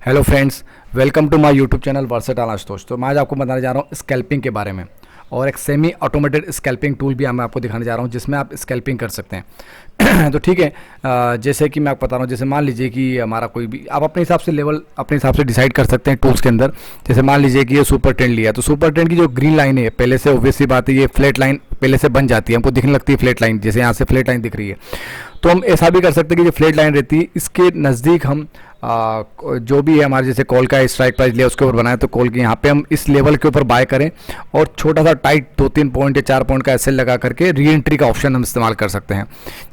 Hello friends, welcome to my YouTube channel versatile Ashutosh. तो मैं आज आपको बताने जा रहा हूँ स्कैल्पिंग के बारे में, और एक सेमी ऑटोमेटेड स्कैल्पिंग टूल भी मैं आपको दिखाने जा रहा हूँ जिसमें आप स्कैल्पिंग कर सकते हैं। तो ठीक है, जैसे कि मैं आपको बता रहा हूँ, जैसे मान लीजिए कि हमारा कोई भी आप अपने हिसाब से लेवल अपने हिसाब से डिसाइड कर सकते हैं टूल्स के अंदर। जैसे मान लीजिए कि ये सुपर ट्रेंड लिया, तो सुपर ट्रेंड की जो ग्रीन लाइन है पहले से ऑब्वियस सी बात है, ये फ्लैट लाइन पहले से बन जाती है, हमको दिखने लगती है फ्लैट लाइन, जैसे यहाँ से फ्लैट लाइन दिख रही है। तो हम ऐसा भी कर सकते हैं कि जो फ्लैट लाइन रहती है इसके नज़दीक हम जो भी है हमारे जैसे कॉल का स्ट्राइक प्राइस लिया उसके ऊपर बनाए, तो कॉल के यहाँ पे हम इस लेवल के ऊपर बाय करें और छोटा सा टाइट 2-3 पॉइंट या 4 पॉइंट का एसएल लगा करके री एंट्री का ऑप्शन हम इस्तेमाल कर सकते हैं।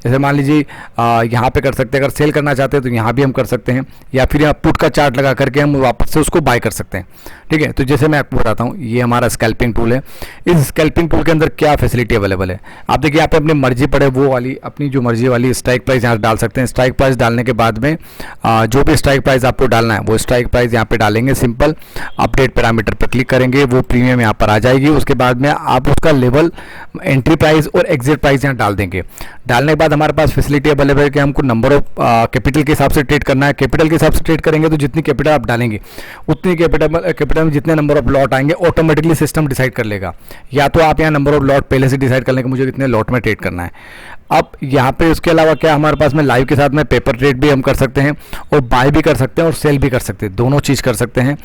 जैसे मान लीजिए यहाँ पे कर सकते हैं, अगर सेल करना चाहते हैं तो यहाँ भी हम कर सकते हैं, या फिर यहाँ पुट का चार्ट लगा करके हम वापस से उसको बाय कर सकते हैं। ठीक है, तो जैसे मैं आपको बताता हूँ, ये हमारा स्कैल्पिंग टूल है। इस स्कैल्पिंग टूल के अंदर क्या फैसिलिटी अवेलेबल है आप देखिए, यहाँ पे अपनी मर्जी पड़े वो वाली अपनी जो मर्जी वाली स्ट्राइक प्राइस यहाँ डाल सकते हैं। स्ट्राइक प्राइस डालने के बाद में जो भी स्ट्राइक प्राइस आपको डालना है वो स्ट्राइक प्राइस यहाँ पे डालेंगे, सिंपल अपडेट पैरामीटर पर क्लिक करेंगे, वो प्रीमियम यहाँ पर आ जाएगी। उसके बाद में आप उसका लेवल, एंट्री प्राइस और एग्जिट प्राइस यहाँ डाल देंगे। डालने के बाद हमारे पास फैसिलिटी अवेलेबल है कि हमको नंबर ऑफ कैपिटल के हिसाब से ट्रेड करना है। कैपिटल के हिसाब से ट्रेड करेंगे तो जितनी कैपिटल आप डालेंगे उतनी कैपिटल में जितने नंबर ऑफ लॉट आएंगे ऑटोमेटिकली सिस्टम डिसाइड कर लेगा। या तो आप यहाँ नंबर ऑफ लॉट पहले से डिसाइड कर लेंगे मुझे कितने लॉट में ट्रेड करना है। अब यहाँ पे उसके अलावा क्या हमारे पास में लाइव के साथ में पेपर ट्रेड भी हम कर सकते हैं, और बाय भी कर सकते हैं और सेल भी कर सकते हैं, दोनों चीज़ कर सकते हैं।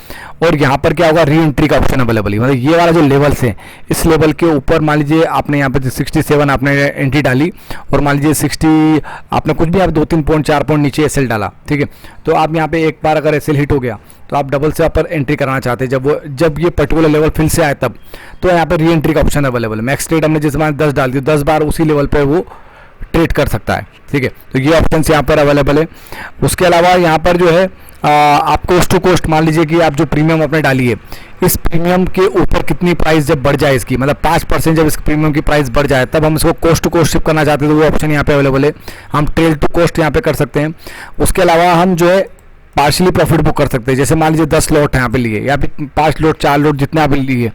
और यहाँ पर क्या होगा, री एंट्री का ऑप्शन अवेलेबल है, मतलब ये वाला जो लेवल्स है इस लेवल के ऊपर मान लीजिए आपने यहाँ पे 67 आपने एंट्री डाली, और मान लीजिए 60 आपने कुछ भी आप 2-3 पॉइंट 4 पॉइंट नीचे एसएल डाला, ठीक है। तो आप यहाँ पे एक बार अगर एसएल हिट हो गया तो आप डबल से पर एंट्री कराना चाहते हैं, जब ये पर्टिकुलर लेवल फिर से आए तब, तो यहाँ पे री एंट्री का ऑप्शन अवेलेबल है। मैक्स ट्रेड हमने जैसे 10 डाल दी, 10 बार उसी लेवल पे वो ट्रेड कर सकता है, ठीक है। तो ये ऑप्शन यहाँ पर अवेलेबल है। उसके अलावा यहाँ पर जो है आप कोस्ट टू कोस्ट, मान लीजिए कि आप जो प्रीमियम आपने डाली है इस प्रीमियम के ऊपर कितनी प्राइस जब बढ़ जाए इसकी, मतलब 5% जब इस प्रीमियम की प्राइस बढ़ जाए तब हम इसको कोस्ट टू कोस्ट शिप करना चाहते हैं, तो वो ऑप्शन यहाँ पे अवेलेबल है। हम ट्रेल टू कोस्ट यहाँ पे कर सकते हैं। उसके अलावा हम जो है पार्शली प्रॉफिट बुक कर सकते हैं। जैसे मान लीजिए 10 लॉट यहाँ पे लिए, या फिर 5 लॉट 4 लॉट जितने आप लिए,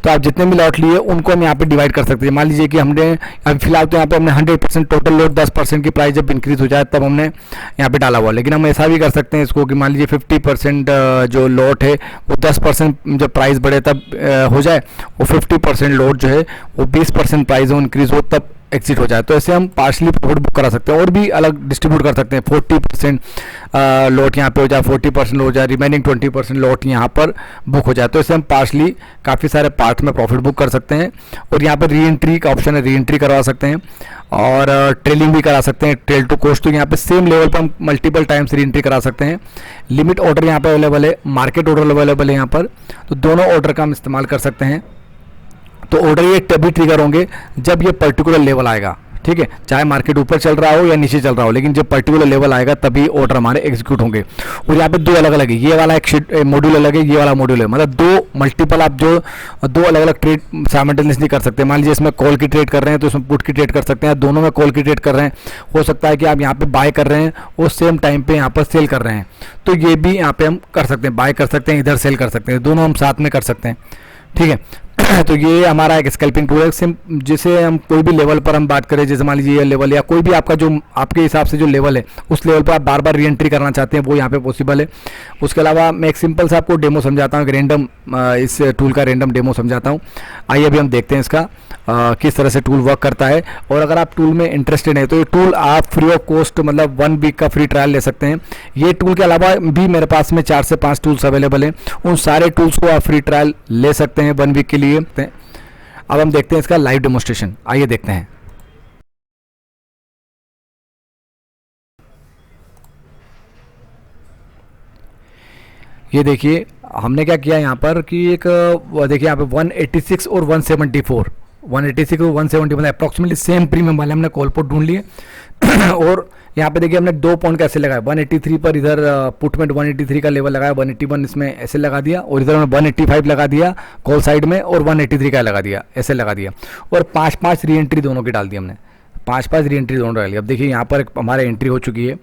तो आप जितने भी लॉट लिए उनको हम यहाँ पे डिवाइड कर सकते हैं। मान लीजिए कि हमने अभी फिलहाल तो यहाँ पे हमने 100% टोटल लॉट 10% की प्राइस जब इंक्रीज हो जाए तब हमने यहाँ पे डाला हुआ, लेकिन हम ऐसा भी कर सकते हैं इसको कि मान लीजिए 50% जो लॉट है वो 10% जब प्राइस बढ़े तब हो जाए, वो 50% लॉट जो है वो 20% प्राइस हो इंक्रीज हो तब एग्जिट हो जाए। तो ऐसे हम पार्शली प्रॉफिट बुक करा सकते हैं, और भी अलग डिस्ट्रीब्यूट कर सकते हैं। 40% लॉट यहाँ पे हो जाए, 40% हो जाए, रिमेनिंग 20% लॉट यहाँ पर बुक हो जाए। तो ऐसे हम पार्शली काफ़ी सारे पार्ट में प्रॉफिट बुक कर सकते हैं। और यहाँ पर री एंट्री का ऑप्शन है, री एंट्री करवा सकते हैं, और ट्रेलिंग भी करा सकते हैं, ट्रेल टू कोस्ट। तो यहाँ पे सेम लेवल पर हम मल्टीपल टाइम्स री एंट्री करा सकते हैं। लिमिट ऑर्डर यहाँ पर अवेलेबल है, मार्केट ऑर्डर अवेलेबल है यहाँ पर, तो दोनों ऑर्डर का हम इस्तेमाल कर सकते हैं। तो ऑर्डर ये तभी ट्रिगर होंगे जब ये पर्टिकुलर लेवल आएगा, ठीक है, चाहे मार्केट ऊपर चल रहा हो या नीचे चल रहा हो, लेकिन जब पर्टिकुलर लेवल आएगा तभी ऑर्डर हमारे एग्जीक्यूट होंगे। और यहाँ पे दो अलग अलग है, ये वाला एक मॉड्यूल अलग है, ये वाला मॉड्यूल है, मतलब दो मल्टीपल आप जो दो अलग अलग ट्रेड साइमल्टेनियसली कर सकते हैं। मान लीजिए इसमें कॉल की ट्रेड कर रहे हैं तो इसमें पुट की ट्रेड कर सकते हैं, दोनों में कॉल की ट्रेड कर रहे हैं। हो सकता है कि आप यहाँ पे बाय कर रहे हैं और सेम टाइम पे यहाँ पर सेल कर रहे हैं, तो ये भी यहाँ पे हम कर सकते हैं, बाय कर सकते हैं, इधर सेल कर सकते हैं, दोनों हम साथ में कर सकते हैं, ठीक है। तो ये हमारा एक स्कैल्पिंग टूल है। जैसे हम कोई भी लेवल पर हम बात करें, जैसे मान लीजिए ये लेवल या कोई भी आपका जो आपके हिसाब से जो लेवल है उस लेवल पर आप बार बार री एंट्री करना चाहते हैं, वो यहाँ पे पॉसिबल है। उसके अलावा मैं एक सिंपल सा आपको डेमो समझाता हूँ, रैंडम इस टूल का रैंडम डेमो समझाता हूँ। आइए अभी हम देखते हैं इसका किस तरह से टूल वर्क करता है। और अगर आप टूल में इंटरेस्टेड हैं तो ये टूल आप फ्री ऑफ कॉस्ट, मतलब 1 वीक का फ्री ट्रायल ले सकते हैं। ये टूल के अलावा भी मेरे पास में 4 से 5 टूल्स अवेलेबल हैं, उन सारे टूल्स को आप फ्री ट्रायल ले सकते हैं 1 वीक के लिए। अब हम देखते हैं इसका लाइव डेमोस्ट्रेशन, आइए देखते हैं। ये देखिए हमने क्या किया यहाँ पर कि एक देखिए यहाँ पे 186 और 174, 186 और 170 मतलब अप्रॉक्सीमेटली सेम प्रीमियम वाले हमने कॉल पोर्ट ढूंढ लिए। और यहाँ पे देखिए हमने 2 पॉइंट कैसे लगाया, 183 पर इधर पुट में 183 का लेवल लगाया, 181 इसमें ऐसे लगा दिया, और इधर हमने 185 लगा दिया कॉल साइड में, और 183 का लगा दिया, ऐसे लगा दिया, और 5-5 री एंट्री दोनों की डाल दी हमने, 5-5 री एंट्री दोनों डाल दी। अब देखिए यहाँ पर हमारे एंट्री हो चुकी है,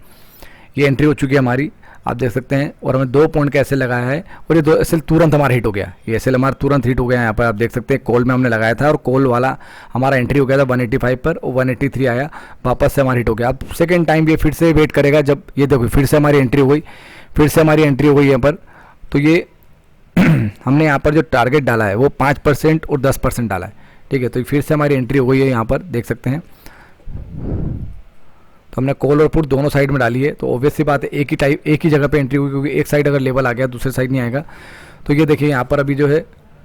ये एंट्री हो चुकी है हमारी, आप देख सकते हैं। और हमने 2 पॉइंट का एसएल लगाया है, और ये 2 एसएल तुरंत हमारा हिट हो गया, ये एसएल हमारा तुरंत हिट हो गया। यहाँ पर आप देख सकते हैं कॉल में हमने लगाया था, और कॉल वाला हमारा एंट्री हो गया था 185 पर, और 183 आया, वापस से हमारा हिट हो गया। अब सेकेंड टाइम ये फिर से वेट करेगा, जब ये देखो फिर से हमारी एंट्री हो गई, फिर से हमारी एंट्री हो गई यहाँ पर। तो ये हमने यहाँ पर जो टारगेट डाला है वो 5% और 10% डाला है, ठीक है। तो फिर से हमारी एंट्री हो गई है, यहाँ पर देख सकते हैं। तो हमने कॉल और पुट दोनों साइड में डाली है, तो ऑब्वियस सी बात है एक ही जगह पे एंट्री होगी, क्योंकि एक साइड अगर लेवल आ गया दूसरे साइड नहीं आएगा। तो ये देखिए यहाँ पर अभी जो है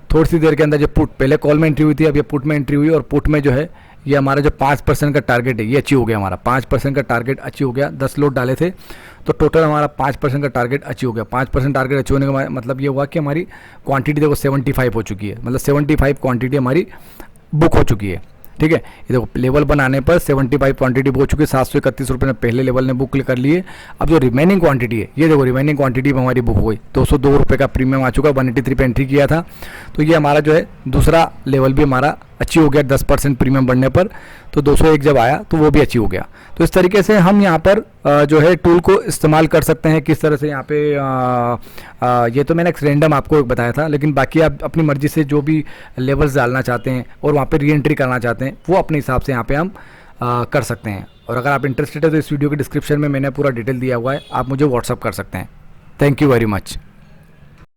थोड़ी सी देर के अंदर जो पुट, पहले कॉल में एंट्री हुई थी, अब ये पुट में एंट्री हुई, और पुट में जो है ये हमारा जो 5% का टारगेट है ये अचीव हो गया। हमारा 5% का टारगेट अचीव हो गया। 10 लोड डाले थे तो टोटल हमारा 5% का टारगेट अचीव हो गया। 5% टारगेट अचीव होने का मतलब ये हुआ कि हमारी क्वांटिटी देखो 75 हो चुकी है, मतलब 75 क्वांटिटी हमारी बुक हो चुकी है, ठीक है। ये देखो लेवल बनाने पर 75 क्वांटिटी बुक हो चुकी है। 731 रुपये में पहले लेवल ने बुक कर लिए। अब जो रिमेनिंग क्वांटिटी है ये देखो, रिमेनिंग क्वांटिटी में हमारी बुक हो गई। 202 रुपये का प्रीमियम आ चुका, 183 पे एंट्री किया था। तो ये हमारा जो है दूसरा लेवल भी हमारा अचीव हो गया 10% प्रीमियम बढ़ने पर। तो 201 जब आया तो वो भी अचीव हो गया। तो इस तरीके से हम यहाँ पर जो है टूल को इस्तेमाल कर सकते हैं। किस तरह से यहाँ पे ये तो मैंने एक रैंडम आपको बताया था, लेकिन बाकी आप अपनी मर्जी से जो भी लेवल्स डालना चाहते हैं और वहाँ पे री एंट्री करना चाहते हैं वो अपने हिसाब से यहाँ पे हम कर सकते हैं। और अगर आप इंटरेस्टेड है तो इस वीडियो के डिस्क्रिप्शन में मैंने पूरा डिटेल दिया हुआ है, आप मुझे व्हाट्सअप कर सकते हैं। Thank you very much.